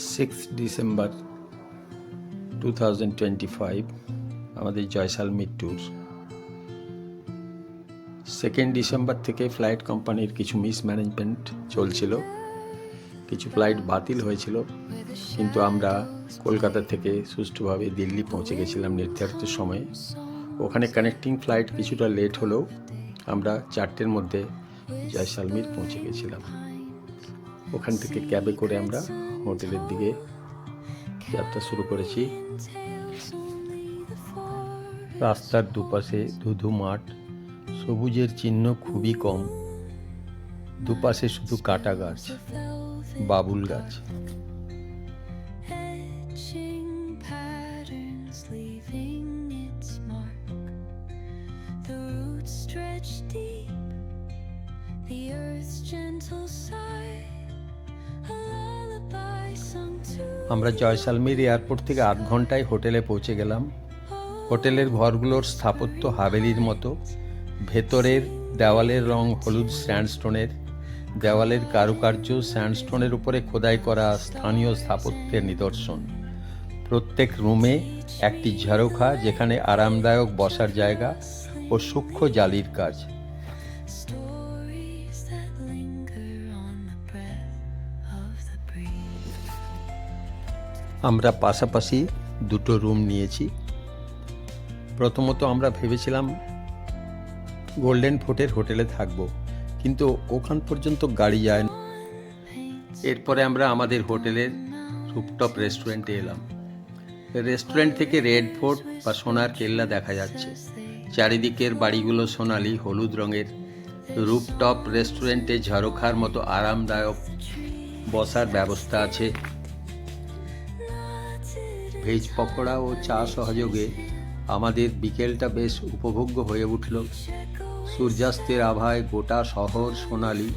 6th December 2025 আমাদের Jaisalmer tour. 2nd December থেকে flight কোম্পানির কিছু মিসম্যানেজমেন্ট চলছিল, কিছু ফ্লাইট বাতিল হয়েছিল, কিন্তু আমরা কলকাতা থেকে সুষ্ঠুভাবে দিল্লি পৌঁছে গেছিলাম নির্ধারিত সময়ে। ওখানে কানেক্টিং ফ্লাইট কিছুটা লেট হলেও আমরা 4টের মধ্যে জয়সালমীর পৌঁছে গেছিলাম। ওখান থেকে ক্যাবে করে আমরা হোটেলের দিকে যাত্রা শুরু করেছি। রাস্তার দুপাশে ধুধু মাঠ, সবুজের চিহ্ন খুবই কম, দুপাশে শুধু কাটা গাছ, বাবুল গাছ। আমরা জয়সালমীর এয়ারপোর্ট থেকে 8 ঘন্টায় হোটেলে পৌঁছে গেলাম। হোটেলের ঘরগুলোর স্থাপত্য হাভেলির মতো। ভেতরের দেওয়ালের রং হলুদ স্যান্ডস্টোনের, দেওয়ালের কারুকার্য স্যান্ডস্টোনের উপরে খোদাই করা স্থানীয় স্থাপত্যের নিদর্শন। প্রত্যেক রুমে একটি ঝাড়খা, যেখানে আরামদায়ক বসার জায়গা ও সূক্ষ্ম জালির কাজ। আমরা পাশাপাশি দুটো রুম নিয়েছি। প্রথমত আমরা ভেবেছিলাম গোল্ডেন ফোর্টের হোটেলে থাকব, কিন্তু ওখান পর্যন্ত গাড়ি যায় না। এরপরে আমরা আমাদের হোটেলের রুফটপ রেস্টুরেন্টে এলাম। রেস্টুরেন্ট থেকে রেড ফোর্ট বা সোনার কেল্লা দেখা যাচ্ছে। চারিদিকের বাড়িগুলো সোনালি হলুদ রঙের। রুফটপ রেস্টুরেন্টে ঝাড়খার মতো আরামদায়ক বসার ব্যবস্থা আছে। ভেজ পকোড়া ও চা সহযোগে আমাদের বিকেলটা বেশ উপভোগ্য হয়ে উঠল। সূর্যাস্তের আভায় গোটা শহর সোনালি।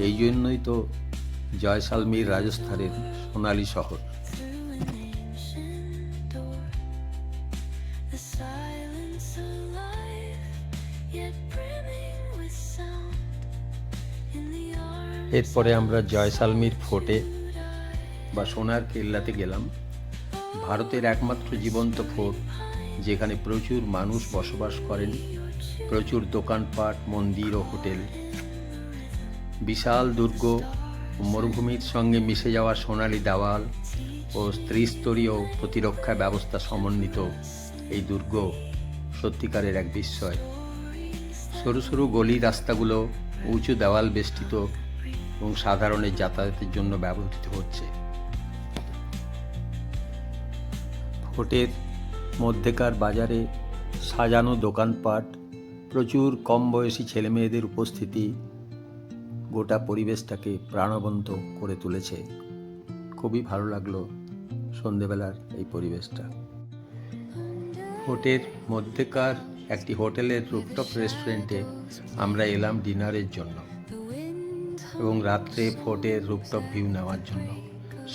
এই জন্যই তো জয়সালমীর রাজস্থানের সোনালি শহর। এরপরে আমরা জয়সালমীর ফোর্টে বা সোনার কেল্লাতে গেলাম। ভারতের একমাত্র জীবন্ত ফোর্ট, যেখানে প্রচুর মানুষ বসবাস করেন, প্রচুর দোকানপাট, মন্দির ও হোটেল। বিশাল দুর্গ, মরুভূমির সঙ্গে মিশে যাওয়া সোনালি দেওয়াল ও ত্রিস্তরীয় প্রতিরক্ষা ব্যবস্থা সমন্বিত এই দুর্গ সত্যিকারের এক বিস্ময়। সরু সরু গলি রাস্তাগুলো উঁচু দেওয়াল বেষ্টিত এবং সাধারণের যাতায়াতের জন্য ব্যবহৃত হচ্ছে। ফোর্টের মধ্যেকার বাজারে সাজানো দোকানপাট, প্রচুর কম বয়সী ছেলেমেয়েদের উপস্থিতি গোটা পরিবেশটাকে প্রাণবন্ত করে তুলেছে। খুবই ভালো লাগলো সন্ধেবেলার এই পরিবেশটা। ফোর্টের মধ্যেকার একটি হোটেলের রুফটপ রেস্টুরেন্টে আমরা এলাম ডিনারের জন্য এবং রাত্রে ফোর্টের রুফটপ ভিউ নেওয়ার জন্য,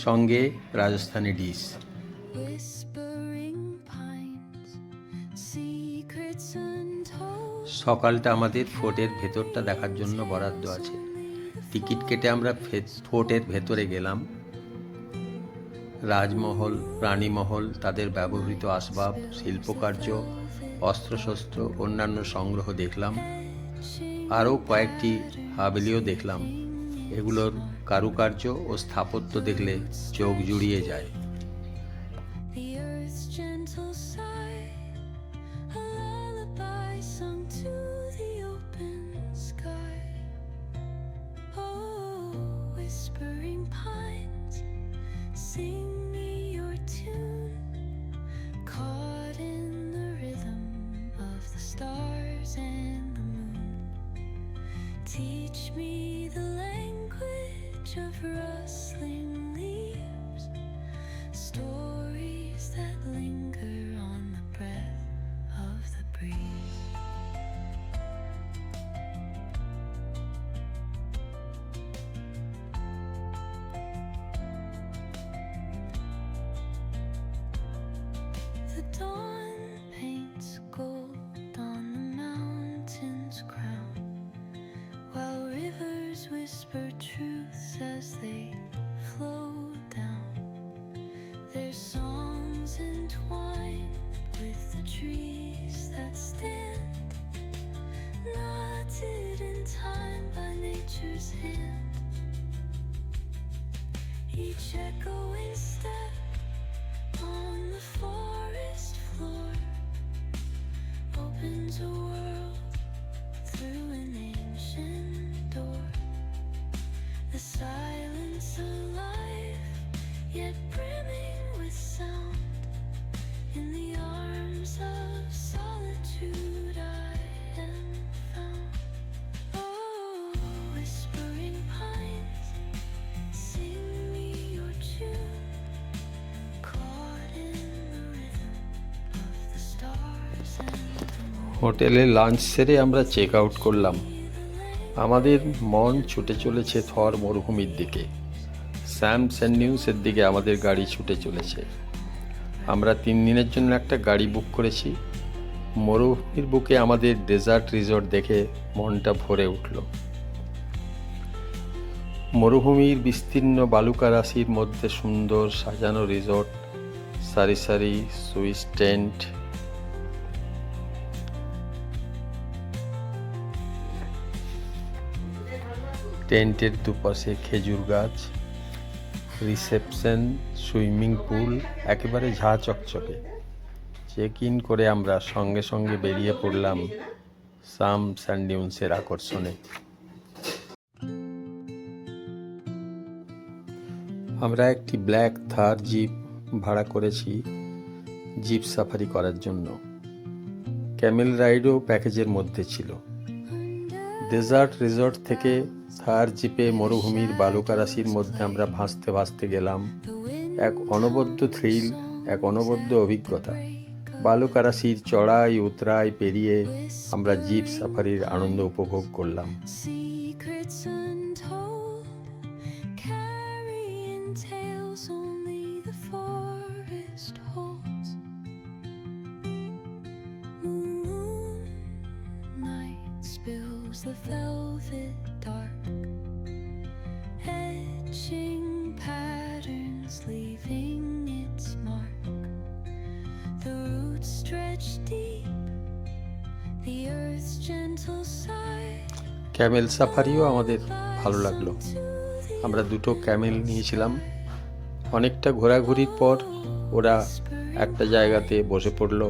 সঙ্গে রাজস্থানি ডিশ। সকালটা আমাদের ফোর্টের ভেতরটা দেখার জন্য বরাদ্দ আছে। টিকিট কেটে আমরা ফোর্টের ভেতরে গেলাম। রাজমহল, রানীমহল, তাদের ব্যবহৃত আসবাব, শিল্পকার্য, অস্ত্রশস্ত্র, অন্যান্য সংগ্রহ দেখলাম। আরও কয়েকটি হাভেলিও দেখলাম। এগুলোর কারুকার্য ও স্থাপত্য দেখলে চোখ জুড়িয়ে যায়। Sing me your tune, caught in the rhythm of the stars and the moon. Teach me the language of rustling leaves, stories that linger on the breath of the breeze. The dawn paints gold on the mountain's crown, while rivers whisper truths as they flow Each echoing step on the forest floor opens a world through an ancient door. The silence alive, yet brimming with sound. In the arms of solitude I am found. Oh, whispering pines, sing me your tune. Caught in the rhythm of the stars and the moon. হোটেলে lunch সেরে আমরা check out করলাম। আমাদের মন ছুটে চলেছে থর মরুভূমির দিকে। স্যাম স্যান্ডিউন্সের দিকে আমাদের গাড়ি ছুটে চলেছে। আমরা 3 দিনের জন্য একটা গাড়ি বুক করেছি। মরুভূমির বুকে আমাদের ডেজার্ট রিসর্ট দেখে মনটা ভরে উঠল। মরুভূমির বিস্তীর্ণ বালুকা রাশির মধ্যে সুন্দর সাজানো রিসর্ট, সারি সারি সুইস টেন্ট, টেন্টের দুপাশে খেজুর গাছ, রিসেপশন, সুইমিং পুল, একেবারে ঝাঁ চকচকে। চেক ইন করে আমরা সঙ্গে সঙ্গে বেরিয়ে পড়লাম সাম স্যান্ডিউন্সের আকর্ষণে। আমরা একটি ব্ল্যাক থার জিপ ভাড়া করেছি জিপ সাফারি করার জন্য। ক্যামেল রাইডও প্যাকেজের মধ্যে ছিল। ডেজার্ট রিসর্ট থেকে থার জিপে মরুভূমির বালুকা রাশির মধ্যে আমরা ভাসতে ভাসতে গেলাম। এক অনবদ্য থ্রিল, এক অনবদ্য অভিজ্ঞতা। বালুকা রাশির চড়াই উতরাই পেরিয়ে আমরা জিপ সাফারির আনন্দ উপভোগ করলাম। Secrets untold, carrying tales only the forest holds. Moonlight spills the velvet dark, etching patterns, leaving its mark. The roots stretch deep, the earth's gentle sigh. Camel সাফারিও আমাদের ভালো লাগলো। আমরা 2টো ক্যামেল নিয়েছিলাম। অনেকটা ঘোরাঘুরির পর ওরা একটা জায়গাতে বসে পড়লো।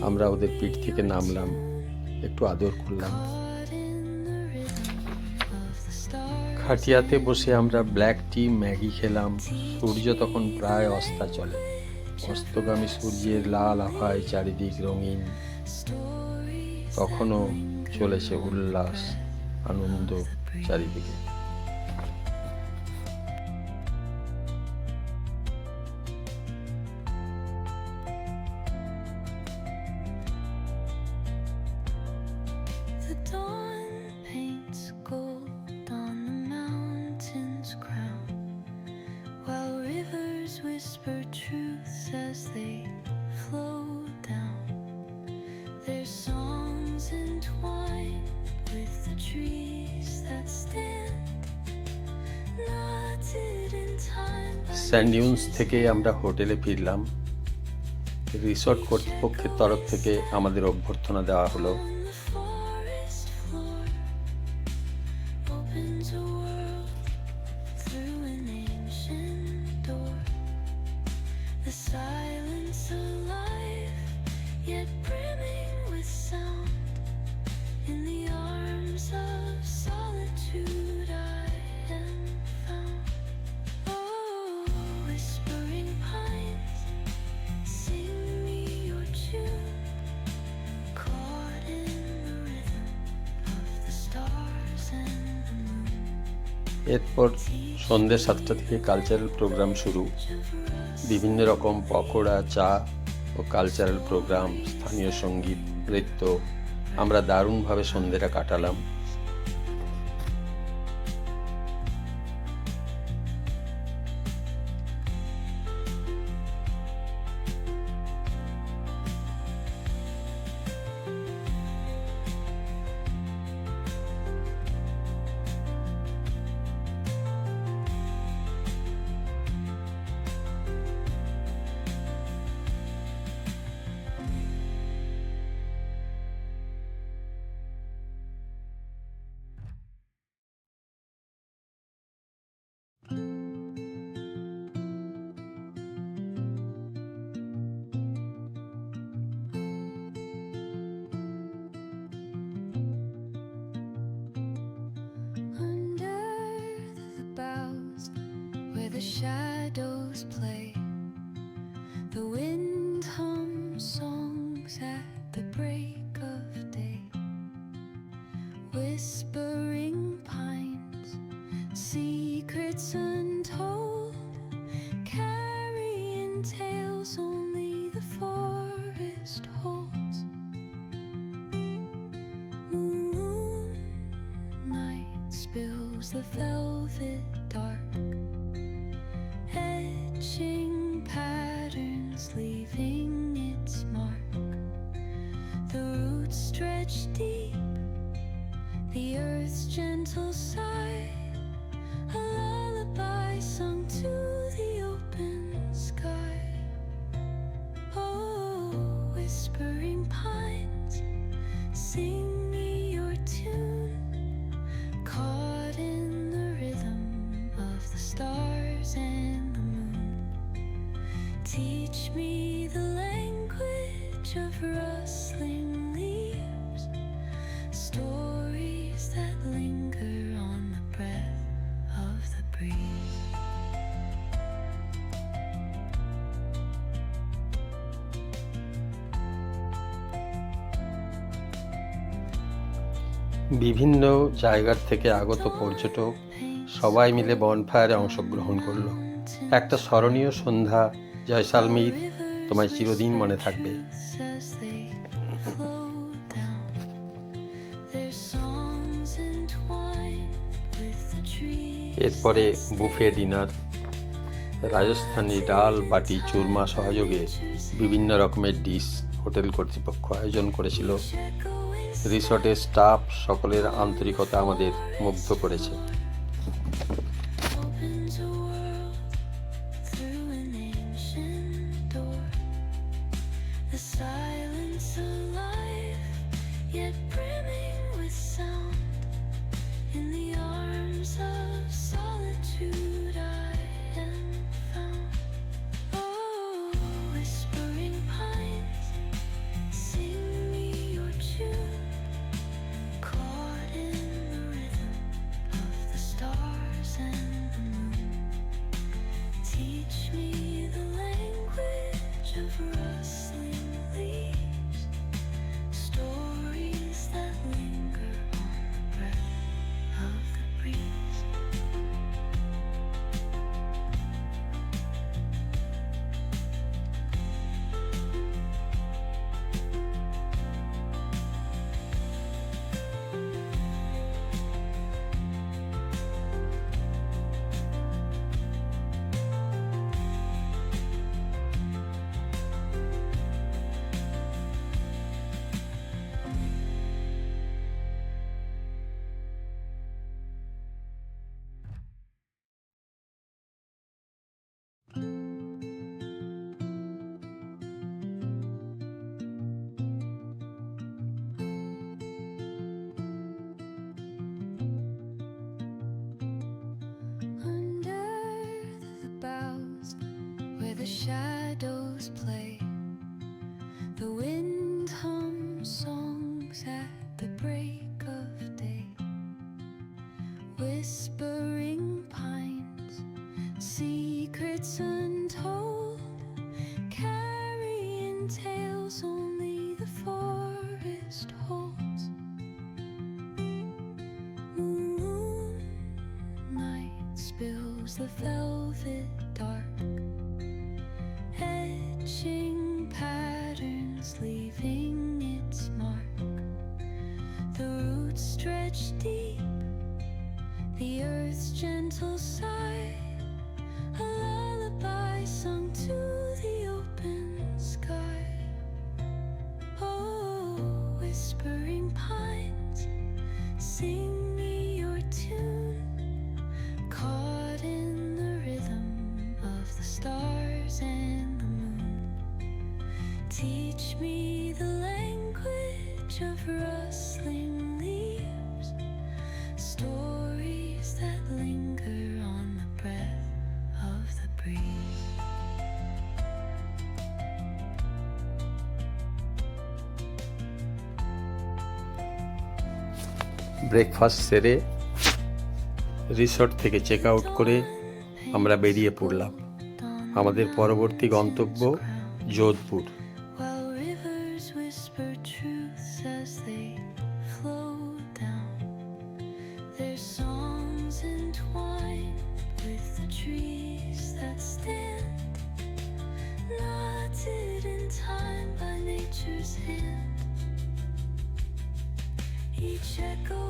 আমরা ওদের পিঠ থেকে নামলাম, একটু আদর করলাম। খাটিয়াতে বসে আমরা ব্ল্যাক টি ম্যাগি খেলাম। সূর্য তখন প্রায় অস্তাচলে। অস্তগামী সূর্যের লাল আভায় চারিদিক রঙিন। তখনও চলেছে উল্লাস, আনন্দ চারিদিকে। The dawn paints gold on the mountain's crown, while rivers whisper truths as they flow down. Their songs entwined with the trees that stand, knotted in time by স্যান্ডিউন্স থেকে আমরা হোটেলে ফিরলাম। রিসর্ট কর্তৃপক্ষের তরফ থেকে আমাদের অভ্যর্থনা দেওয়া হলো। the forest floor opens a world through an ancient door. The silence alive, yet brimming with sound. In the arms of solitude I am found. Oh, whispering pines, sing me your tune. Caught in the rhythm of the stars and the moon. এরপর সন্ধ্যে 7টা থেকে cultural programme শুরু। বিভিন্ন রকম পকোড়া, চা ও cultural programme, স্থানীয় সঙ্গীত, নৃত্য। আমরা দারুণভাবে সন্ধ্যেটা কাটালাম। where the shadows play. The wind hums songs at the break of day. Whispering pines, secrets untold, carrying tales only the forest holds. Moonlight spills the velvet dark, etching patterns, leaving its mark. The roots stretch deep, the earth's gentle sigh, a lullaby sung to the open sky. Oh, whispering pines, sing me your tune, caught in the rhythm of the stars and the moon. Teach me the language of rustling leaves, stories that linger on the breath of the breeze. বিভিন্ন জায়গার থেকে আগত পর্যটক সবাই মিলে বনফায়ারে অংশগ্রহণ করলো। একটা স্মরণীয় সন্ধ্যা জয়সালমীর তোমায় চিরদিন মনে থাকবে। As they flow down, their songs entwined with the trees. এরপরে বুফে ডিনার, রাজস্থানি ডাল বাটি চুরমা সহযোগে বিভিন্ন রকমের ডিশ হোটেল কর্তৃপক্ষ আয়োজন করেছিল। রিসর্টের স্টাফ সকলের আন্তরিকতা আমাদের মুগ্ধ করেছে। Opens a world through an ancient door. The silence alive, yet brimming with sound. In the arms of solitude I am found. Oh, whispering pines, sing me your tune, caught in the rhythm of the stars and the moon. Teach me the language of rustling leaves, stories that linger on the breath of the breeze. Under the boughs, where the shadows play, the wind hums songs at the break of day. Whispering pines, secrets untold, carrying tales only the forest holds. Moonlight spills the velvet dark, etching patterns, leaving its mark. The roots stretch deep, the earth's gentle sigh, a lullaby sung to the open sky. Oh, whispering pines, sing me your tune, caught in the rhythm of the stars and the moon. Teach me the language of rustling leaves, stories that linger on the breath of the breeze. Breakfast সেরে resort থেকে check out করে আমরা বেরিয়ে পড়লাম। আমাদের পরবর্তী গন্তব্য Jodhpur. While rivers whisper truths as they flow down, their songs entwine with the trees that stand, knotted in time by nature's hand. Each echo